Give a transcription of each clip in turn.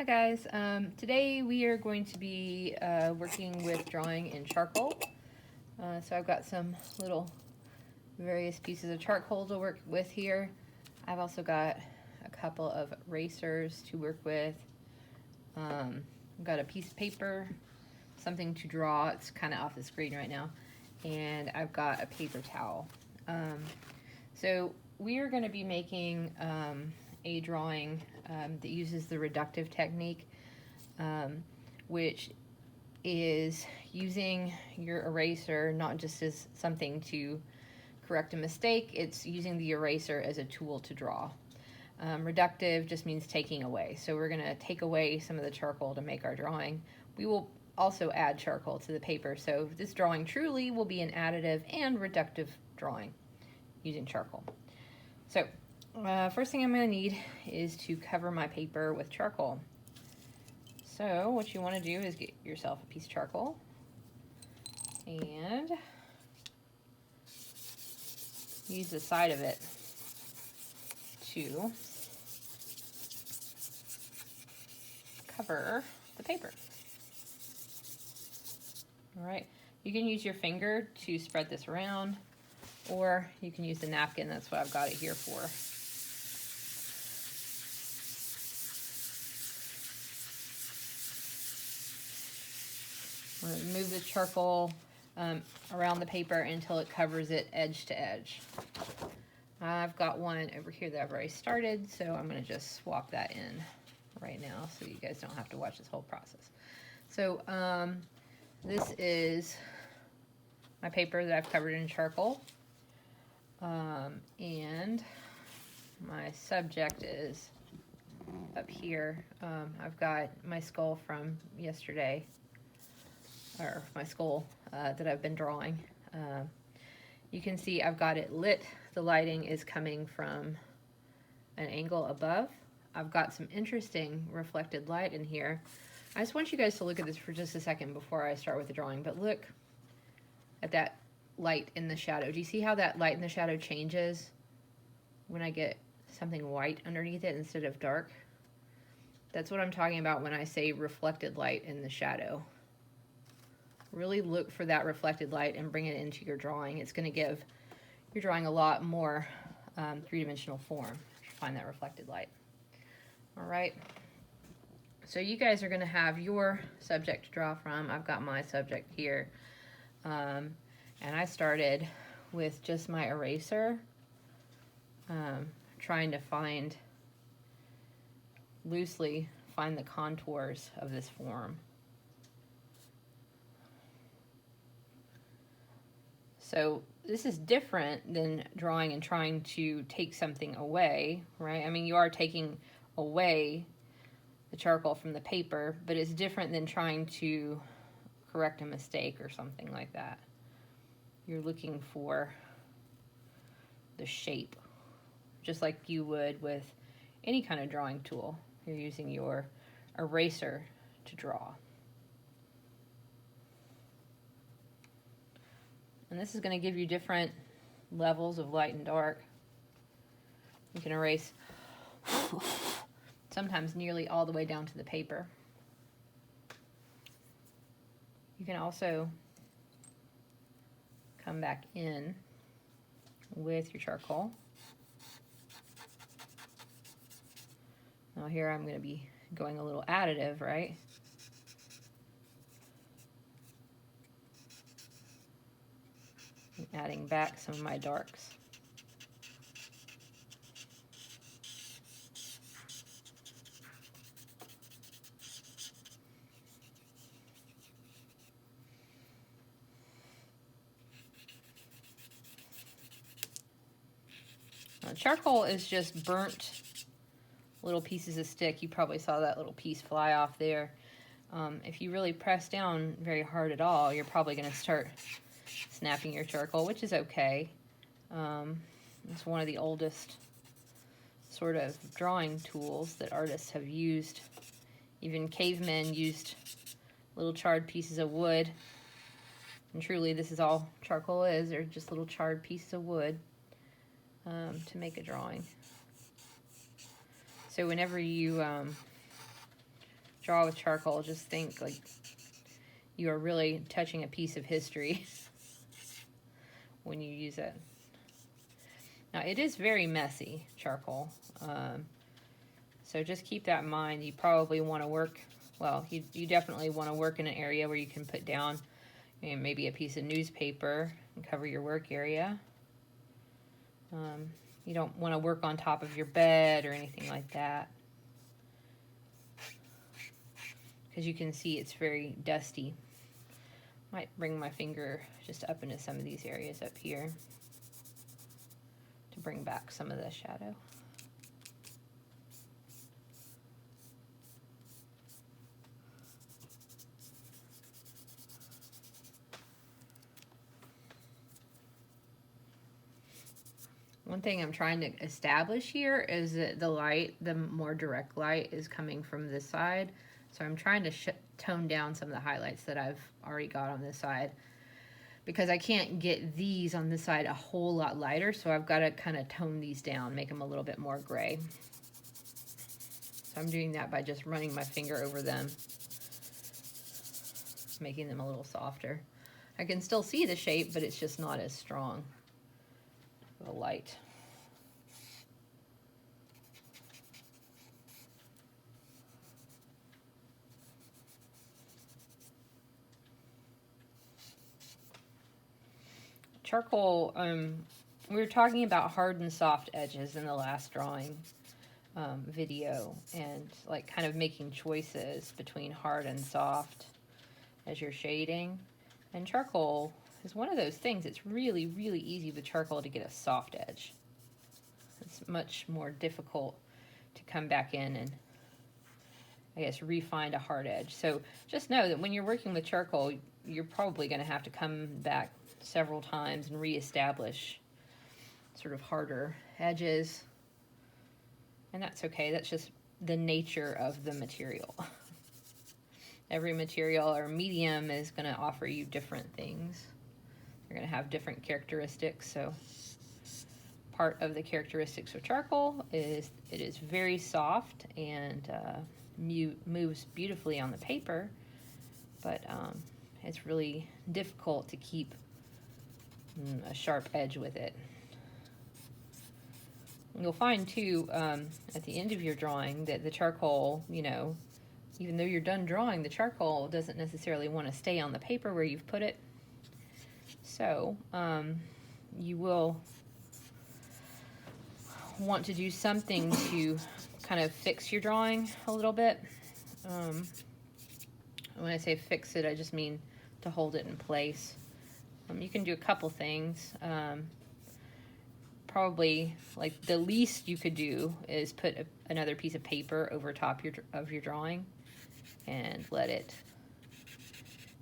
Hi guys, today we are going to be working with drawing in charcoal. So I've got some little various pieces of charcoal to work with here. I've also got a couple of erasers to work with. I've got a piece of paper, something to draw. It's kind of off the screen right now. And I've got a paper towel. So we are going to be making a drawing that uses the reductive technique, which is using your eraser not just as something to correct a mistake, it's using the eraser as a tool to draw. Reductive just means taking away. So we're going to take away some of the charcoal to make our drawing. We will also add charcoal to the paper, so this drawing truly will be an additive and reductive drawing using charcoal. So first thing I'm going to need is to cover my paper with charcoal. So what you want to do is get yourself a piece of charcoal and use the side of it to cover the paper. All right, you can use your finger to spread this around, or you can use the napkin. That's what I've got it here for. I'm going to move the charcoal around the paper until it covers it edge to edge. I've got one over here that I've already started, so I'm going to just swap that in right now so you guys don't have to watch this whole process. So this is my paper that I've covered in charcoal, and my subject is up here. I've got my skull from yesterday, or my skull that I've been drawing. You can see I've got it lit. The lighting is coming from an angle above. I've got some interesting reflected light in here. I just want you guys to look at this for just a second before I start with the drawing, but look at that light in the shadow. Do you see how that light in the shadow changes when I get something white underneath it instead of dark? That's what I'm talking about when I say reflected light in the shadow. Really look for that reflected light and bring it into your drawing. It's going to give your drawing a lot more three-dimensional form if you find that reflected light. All right. So you guys are going to have your subject to draw from. I've got my subject here. And I started with just my eraser, trying to loosely find the contours of this form. So this is different than drawing and trying to take something away, right? I mean, you are taking away the charcoal from the paper, but it's different than trying to correct a mistake or something like that. You're looking for the shape, just like you would with any kind of drawing tool. You're using your eraser to draw. And this is going to give you different levels of light and dark. You can erase sometimes nearly all the way down to the paper. You can also come back in with your charcoal. Now here I'm going to be going a little additive, right? Adding back some of my darks. Now, charcoal is just burnt little pieces of stick. You probably saw that little piece fly off there. If you really press down very hard at all, you're probably going to start snapping your charcoal, which is okay. It's one of the oldest sort of drawing tools that artists have used. Even cavemen used little charred pieces of wood. And truly, this is all charcoal is. They're just little charred pieces of wood to make a drawing. So whenever you draw with charcoal, just think like you are really touching a piece of history when you use it. Now, it is very messy, charcoal. So just keep that in mind. You probably want to work, well, you definitely want to work in an area where you can put down maybe a piece of newspaper and cover your work area. You don't want to work on top of your bed or anything like that, because you can see it's very dusty. Might bring my finger just up into some of these areas up here to bring back some of the shadow. One thing I'm trying to establish here is that the light, the more direct light, is coming from this side. So I'm trying to tone down some of the highlights that I've already got on this side, because I can't get these on this side a whole lot lighter, so I've got to kind of tone these down, make them a little bit more gray. So I'm doing that by just running my finger over them, making them a little softer. I can still see the shape, but it's just not as strong of a light. Charcoal, we were talking about hard and soft edges in the last drawing video, and like kind of making choices between hard and soft as you're shading. And charcoal is one of those things. It's really, really easy with charcoal to get a soft edge. It's much more difficult to come back in and, I guess, refine a hard edge. So just know that when you're working with charcoal, you're probably going to have to come back several times and reestablish sort of harder edges. And that's okay. That's just the nature of the material. Every material or medium is going to offer you different things. You're going to have different characteristics. So part of the characteristics of charcoal is it is very soft and moves beautifully on the paper, but it's really difficult to keep a sharp edge with it. You'll find too at the end of your drawing that the charcoal, even though you're done drawing, the charcoal doesn't necessarily want to stay on the paper where you've put it. So you will want to do something to kind of fix your drawing a little bit. When I say fix it, I just mean to hold it in place. You can do a couple things. Probably, like, the least you could do is put another piece of paper over top of your drawing and let it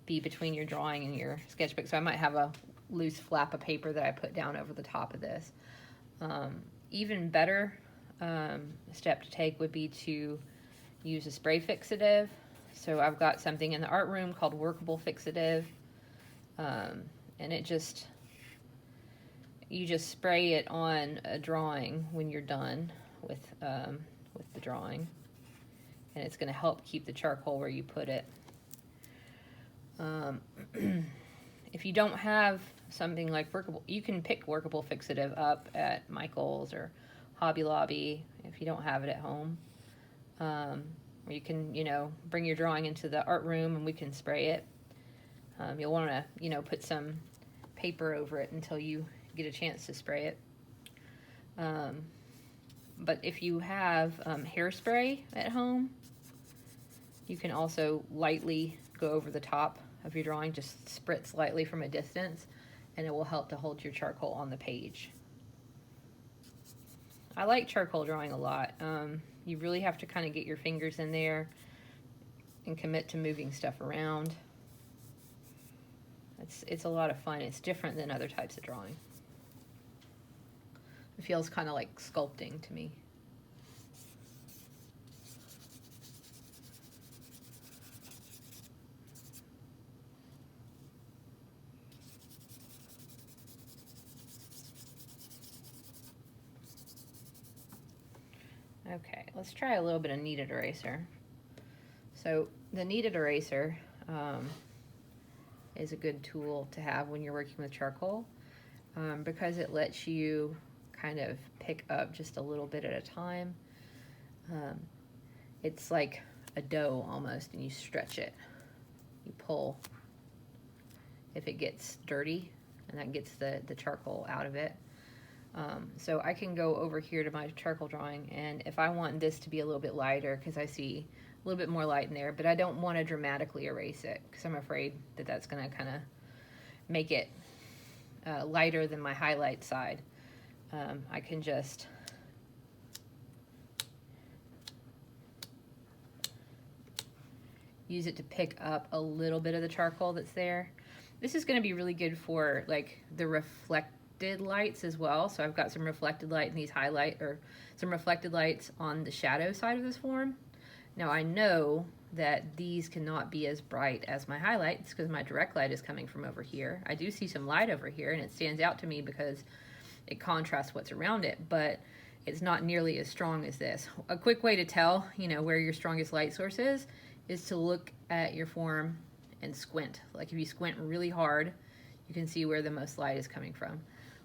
be between your drawing and your sketchbook. So I might have a loose flap of paper that I put down over the top of this. Even better step to take would be to use a spray fixative. So I've got something in the art room called workable fixative. And you just spray it on a drawing when you're done with the drawing, and it's going to help keep the charcoal where you put it. If you don't have something like workable, you can pick workable fixative up at Michael's or Hobby Lobby if you don't have it at home. Or you can, bring your drawing into the art room and we can spray it. You'll want to, put some paper over it until you get a chance to spray it. But if you have hairspray at home, you can also lightly go over the top of your drawing, just spritz lightly from a distance, and it will help to hold your charcoal on the page. I like charcoal drawing a lot. You really have to kind of get your fingers in there and commit to moving stuff around. It's a lot of fun. It's different than other types of drawing. It feels kind of like sculpting to me. Okay, let's try a little bit of kneaded eraser. So the kneaded eraser is a good tool to have when you're working with charcoal because it lets you kind of pick up just a little bit at a time. It's like a dough almost, and you stretch it. You pull if it gets dirty, and that gets the charcoal out of it. So I can go over here to my charcoal drawing, and if I want this to be a little bit lighter, because I see a little bit more light in there, but I don't want to dramatically erase it, because I'm afraid that that's going to kind of make it lighter than my highlight side. I can just use it to pick up a little bit of the charcoal that's there. This is going to be really good for like the reflected lights as well. So I've got some reflected light in these some reflected lights on the shadow side of this form. Now I know that these cannot be as bright as my highlights because my direct light is coming from over here. I do see some light over here, and it stands out to me because it contrasts what's around it, but it's not nearly as strong as this. A quick way to tell, where your strongest light source is to look at your form and squint. Like if you squint really hard, you can see where the most light is coming from.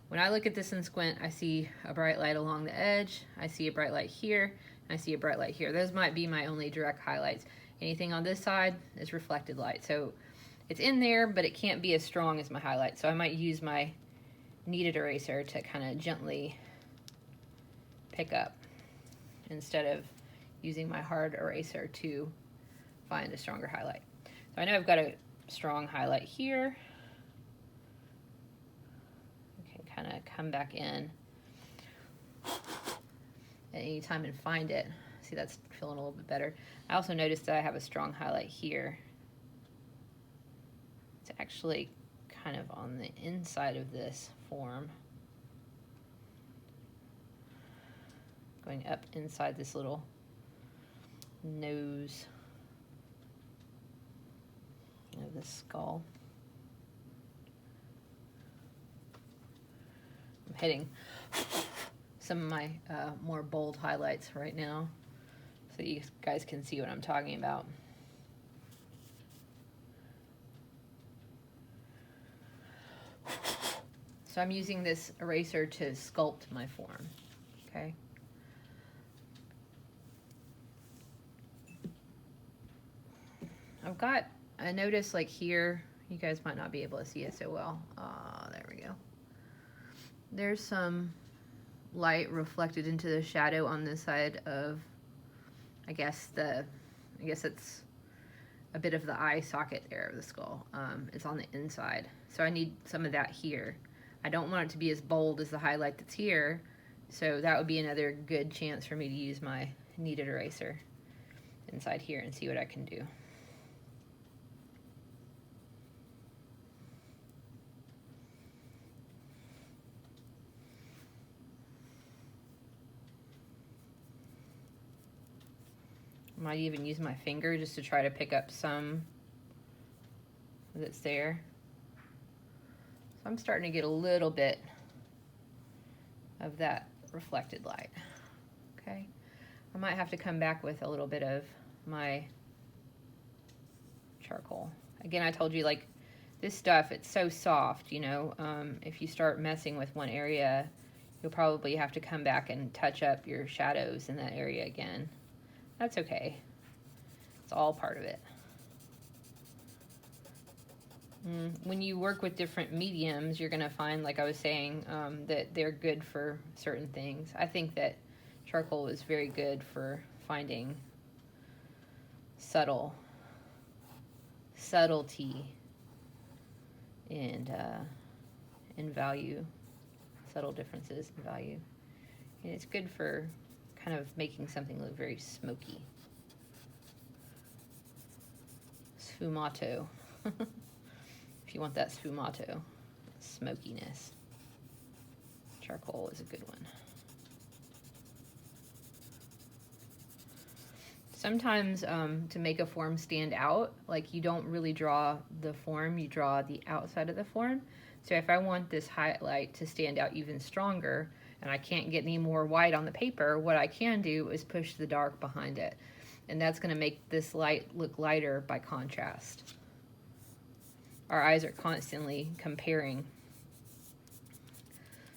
When I look at this and squint, I see a bright light along the edge, I see a bright light here, and I see a bright light here. Those might be my only direct highlights. Anything on this side is reflected light. So it's in there, but it can't be as strong as my highlight. So I might use my kneaded eraser to kind of gently pick up instead of using my hard eraser to find a stronger highlight. So I know I've got a strong highlight here. I can kind of come back in at any time and find it. See, that's feeling a little bit better. I also noticed that I have a strong highlight here. It's actually kind of on the inside of this form, going up inside this little nose of the skull. I'm hitting some of my more bold highlights right now so you guys can see what I'm talking about. So I'm using this eraser to sculpt my form, okay? I noticed like here, you guys might not be able to see it so well. There we go. There's some light reflected into the shadow on this side of, I guess it's a bit of the eye socket there of the skull. It's on the inside. So I need some of that here. I don't want it to be as bold as the highlight that's here, so that would be another good chance for me to use my kneaded eraser inside here and see what I can do. I might even use my finger just to try to pick up some that's there. So I'm starting to get a little bit of that reflected light. Okay, I might have to come back with a little bit of my charcoal. Again, I told you, like, this stuff, it's so soft, if you start messing with one area, you'll probably have to come back and touch up your shadows in that area again. That's okay. It's all part of it. When you work with different mediums, you're going to find, like I was saying, that they're good for certain things. I think that charcoal is very good for finding subtlety and in value, subtle differences in value. And it's good for kind of making something look very smoky. Sfumato. If you want that sfumato, smokiness, charcoal is a good one. Sometimes to make a form stand out, like you don't really draw the form, you draw the outside of the form. So if I want this highlight to stand out even stronger, and I can't get any more white on the paper, what I can do is push the dark behind it. And that's going to make this light look lighter by contrast. Our eyes are constantly comparing.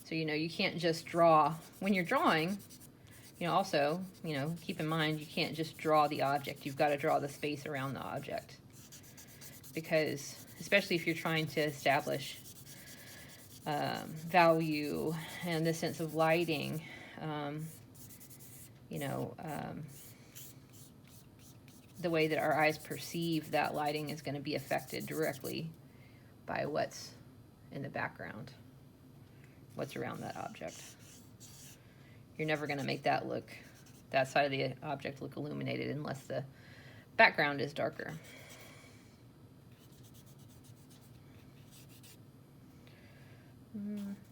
So, you know, you can't just draw. When you're drawing, you know, also, you know, keep in mind you can't just draw the object. You've got to draw the space around the object. Because, especially if you're trying to establish value and the sense of lighting, you know, the way that our eyes perceive that lighting is going to be affected directly by what's in the background, what's around that object. You're never going to make that side of the object look illuminated unless the background is darker.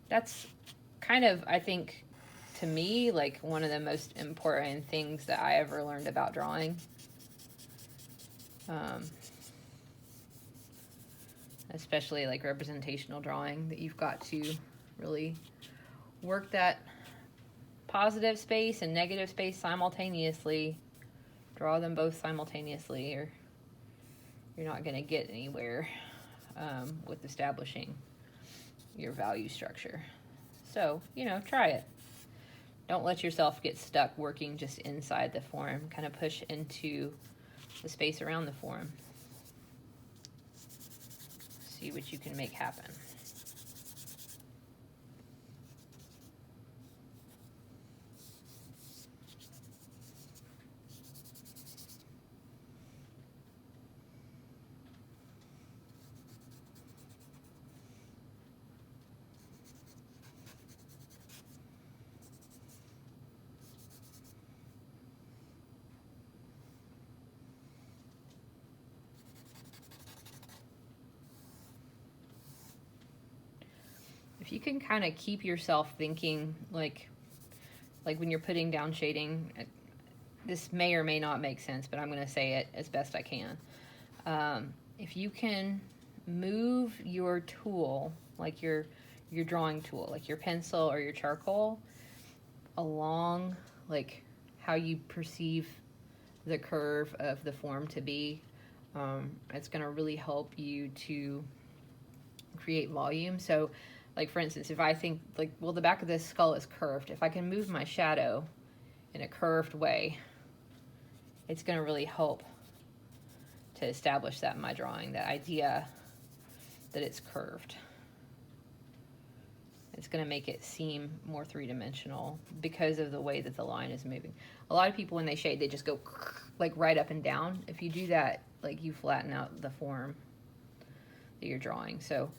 That's kind of, I think, to me, like one of the most important things that I ever learned about drawing. Especially like representational drawing, that you've got to really work that positive space and negative space simultaneously. Draw them both simultaneously, or you're not going to get anywhere with establishing your value structure. So, you know, try it. Don't let yourself get stuck working just inside the form. Kind of push into the space around the form. See what you can make happen. If you can kind of keep yourself thinking, like when you're putting down shading, this may or may not make sense, but I'm going to say it as best I can. If you can move your tool, like your drawing tool, like your pencil or your charcoal, along like how you perceive the curve of the form to be, it's going to really help you to create volume. So, like for instance, if I think like, well, the back of this skull is curved, if I can move my shadow in a curved way, it's going to really help to establish that in my drawing, that idea that it's curved. It's going to make it seem more three-dimensional because of the way that the line is moving. A lot of people, when they shade, they just go like right up and down. If you do that, like you flatten out the form that you're drawing. So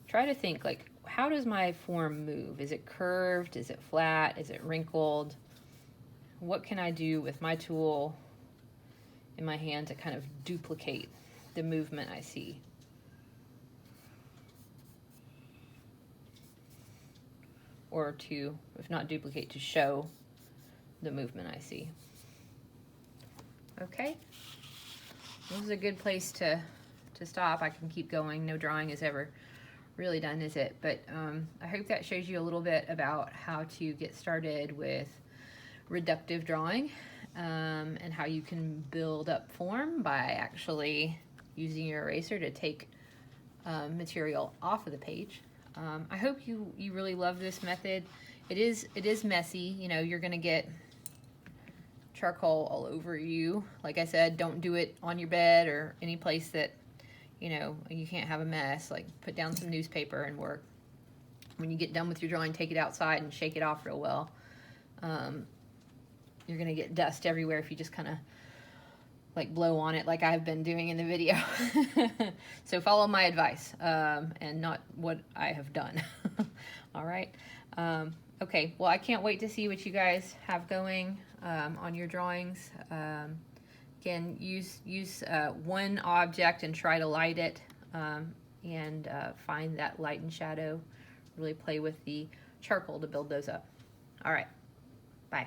try to think like, how does my form move? Is it curved? Is it flat? Is it wrinkled? What can I do with my tool in my hand to kind of duplicate the movement I see? Or to, if not duplicate, to show the movement I see. Okay, this is a good place to stop. I can keep going. No drawing is ever really done, is it? But I hope that shows you a little bit about how to get started with reductive drawing, and how you can build up form by actually using your eraser to take material off of the page. I hope you really love this method. It is messy. You know, you're gonna get charcoal all over you. Like I said, don't do it on your bed or any place that, you know, you can't have a mess. Like put down some newspaper and work. When you get done with your drawing, take it outside and shake it off real well. You're gonna get dust everywhere if you just kind of like blow on it like I've been doing in the video. So follow my advice, and not what I have done. All right. Okay, well, I can't wait to see what you guys have going on your drawings. Again, use one object and try to light it, and find that light and shadow. Really play with the charcoal to build those up. All right, bye.